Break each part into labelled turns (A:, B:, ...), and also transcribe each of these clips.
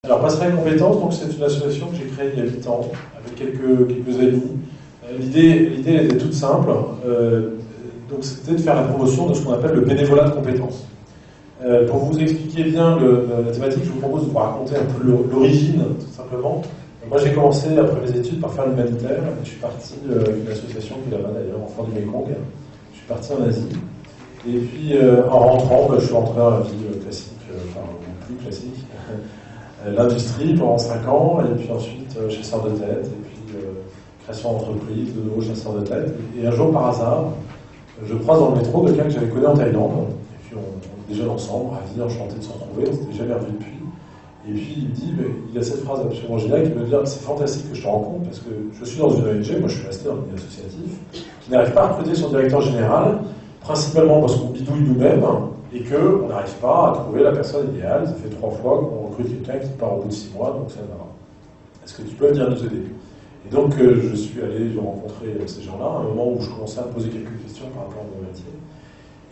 A: Alors, Passerelle Compétences, donc c'est une association que j'ai créée il y a 8 ans, avec quelques amis. L'idée elle était toute simple, donc c'était de faire la promotion de ce qu'on appelle le bénévolat de compétences. Pour vous expliquer bien la thématique, je vous propose de vous raconter un peu l'origine, tout simplement. Moi, j'ai commencé, après mes études, par faire l'humanitaire. Je suis parti avec une association qui est là-bas, d'ailleurs, Enfants du Mekong. Je suis parti en Asie. Et puis, en rentrant, je suis rentré dans la vie classique, enfin, plus classique, l'industrie pendant 5 ans, et puis ensuite, chasseur de tête, et puis création d'entreprise, de nouveau chasseur de tête. Et un jour, par hasard, je croise dans le métro quelqu'un que j'avais connu en Thaïlande. Et puis, on déjeune ensemble, ravis, enchantés de se retrouver, on s'était jamais revu depuis. Et puis il me dit, il a cette phrase absolument géniale qui me dit, c'est fantastique que je te rencontre parce que je suis dans une ONG, moi je suis resté dans le milieu associatif, qui n'arrive pas à recruter son directeur général, principalement parce qu'on bidouille nous-mêmes et qu'on n'arrive pas à trouver la personne idéale. Ça fait 3 fois qu'on recrute quelqu'un qui part au bout de 6 mois, donc ça va. Est-ce que tu peux venir nous aider? Et donc je suis allé rencontrer ces gens-là à un moment où je commençais à me poser quelques questions par rapport à mon métier.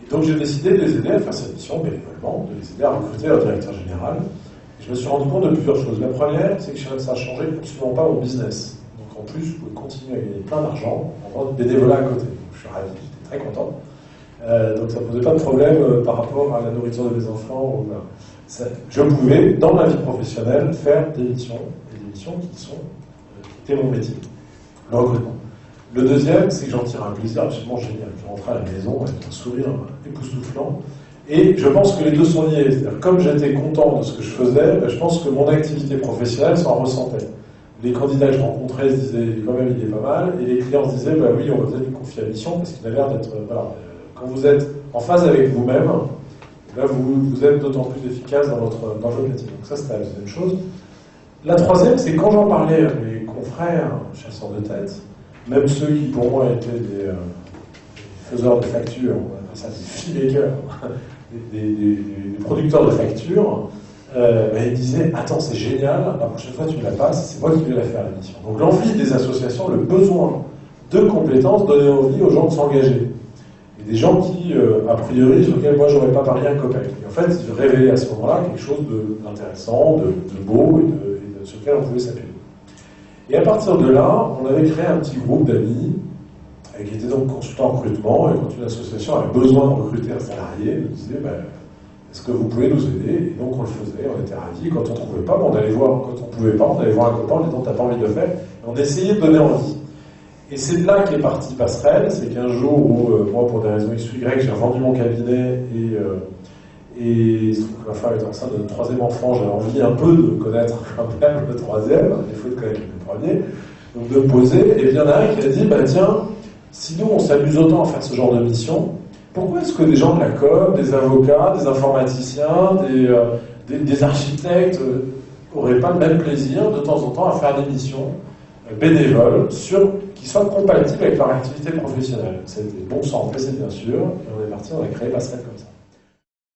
A: Et donc j'ai décidé de les aider à faire cette mission bénévolement, de les aider à recruter leur directeur général. Je me suis rendu compte de plusieurs choses. La première, c'est que ça a changé absolument pas mon business. Donc en plus, je pouvais continuer à gagner plein d'argent en faisant du bénévolat à côté. Donc, je suis ravi, j'étais très content. Donc ça ne posait pas de problème par rapport à la nourriture de mes enfants. Je pouvais, dans ma vie professionnelle, faire des missions, et des missions qui étaient mon métier, le recrutement. Le deuxième, c'est que j'en tire un plaisir absolument génial. Je rentrais à la maison avec un sourire époustouflant. Et je pense que les deux sont liés. C'est-à-dire, comme j'étais content de ce que je faisais, je pense que mon activité professionnelle s'en ressentait. Les candidats que je rencontrais se disaient, quand même, il est pas mal. Et les clients se disaient, oui, on va peut-être lui confier la mission, parce qu'il a l'air d'être... Voilà. Quand vous êtes en phase avec vous-même, vous êtes d'autant plus efficace dans votre métier. Donc ça, c'était la deuxième chose. La troisième, c'est quand j'en parlais à mes confrères chasseurs de tête, même ceux qui, pour moi, étaient des faiseurs de factures, on appelle ça des filmakers, des producteurs de factures, ils disaient, attends, c'est génial, la prochaine fois tu me la passes, c'est moi qui vais la faire la mission. Donc l'envie des associations, le besoin de compétences donnait envie aux gens de s'engager. Et des gens qui, a priori, sur lesquels moi j'aurais pas parié un copain. Et en fait, ils révélaient à ce moment-là quelque chose d'intéressant, de beau, et sur lequel on pouvait s'appuyer. Et à partir de là, on avait créé un petit groupe d'amis, qui était donc consultant en recrutement, et quand une association avait besoin de recruter un salarié, elle nous disait, est-ce que vous pouvez nous aider? Et donc on le faisait, on était ravis. Quand on ne trouvait pas, on allait voir, quand on ne pouvait pas, on allait voir un copain en disant, t'as pas envie de le faire? Et on essayait de donner envie. Et c'est de là qu'est partie Passerelle, c'est qu'un jour où, moi, pour des raisons X ou Y, j'ai vendu mon cabinet, et il se trouve que ma femme est enceinte de notre 3e enfant, j'avais envie un peu de connaître quand même le 3e, il faut de connaître le premier, donc de me poser, et puis il y en a un qui a dit, tiens, si nous on s'amuse autant à faire ce genre de mission, pourquoi est-ce que des gens de la com, des avocats, des informaticiens, des architectes n'auraient pas le même plaisir de temps en temps à faire des missions bénévoles qui soient compatibles avec leur activité professionnelle? C'était bon sang, on fait bien sûr, et on est parti, on a créé Passerelle comme ça.